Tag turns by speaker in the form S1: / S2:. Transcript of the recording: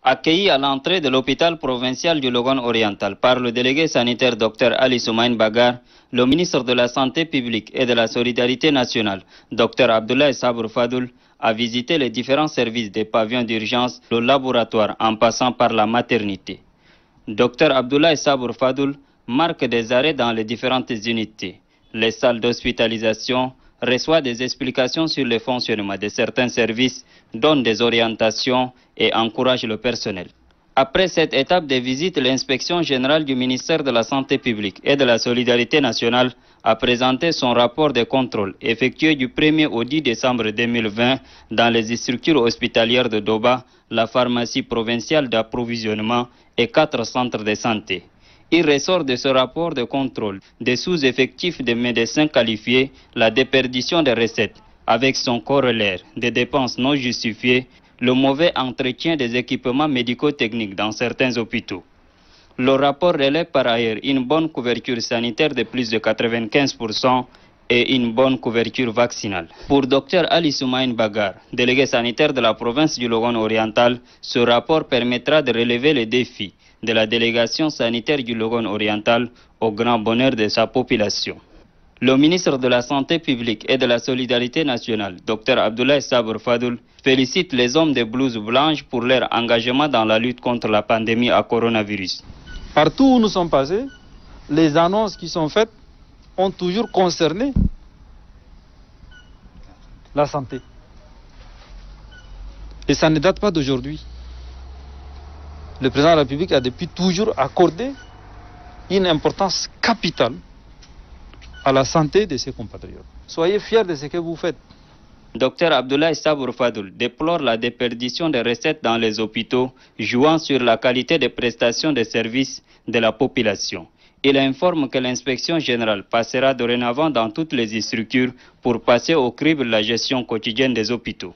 S1: Accueilli à l'entrée de l'hôpital provincial du Logone oriental par le délégué sanitaire Dr Ali Soumaïne Bagar, le ministre de la Santé publique et de la Solidarité nationale, Dr Abdoulaye Sabour Fadoul, a visité les différents services des pavillons d'urgence, le laboratoire en passant par la maternité. Dr Abdoulaye Sabour Fadoul marque des arrêts dans les différentes unités. Les salles d'hospitalisation, reçoit des explications sur le fonctionnement de certains services, donne des orientations et encourage le personnel. Après cette étape de visite, l'inspection générale du ministère de la Santé publique et de la Solidarité nationale a présenté son rapport de contrôle effectué du 1er au 10 décembre 2020 dans les structures hospitalières de Doba, la pharmacie provinciale d'approvisionnement et 4 centres de santé. Il ressort de ce rapport de contrôle des sous-effectifs de médecins qualifiés, la déperdition des recettes, avec son corollaire des dépenses non justifiées, le mauvais entretien des équipements médico-techniques dans certains hôpitaux. Le rapport relève par ailleurs une bonne couverture sanitaire de plus de 95% et une bonne couverture vaccinale. Pour Dr Ali Soumaïne Bagar, délégué sanitaire de la province du Logone oriental, ce rapport permettra de relever les défis de la délégation sanitaire du Logone oriental au grand bonheur de sa population. Le ministre de la Santé publique et de la Solidarité nationale, Dr Abdoulaye Sabour Fadoul, félicite les hommes de blouses blanches pour leur engagement dans la lutte contre la pandémie à coronavirus.
S2: Partout où nous sommes passés, les annonces qui sont faites ont toujours concerné la santé. Et ça ne date pas d'aujourd'hui. Le président de la République a depuis toujours accordé une importance capitale à la santé de ses compatriotes. Soyez fiers de ce que vous faites.
S1: Dr Abdoulaye Sabour Fadoul déplore la déperdition des recettes dans les hôpitaux, jouant sur la qualité des prestations de services de la population. Il informe que l'inspection générale passera dorénavant dans toutes les structures pour passer au crible la gestion quotidienne des hôpitaux.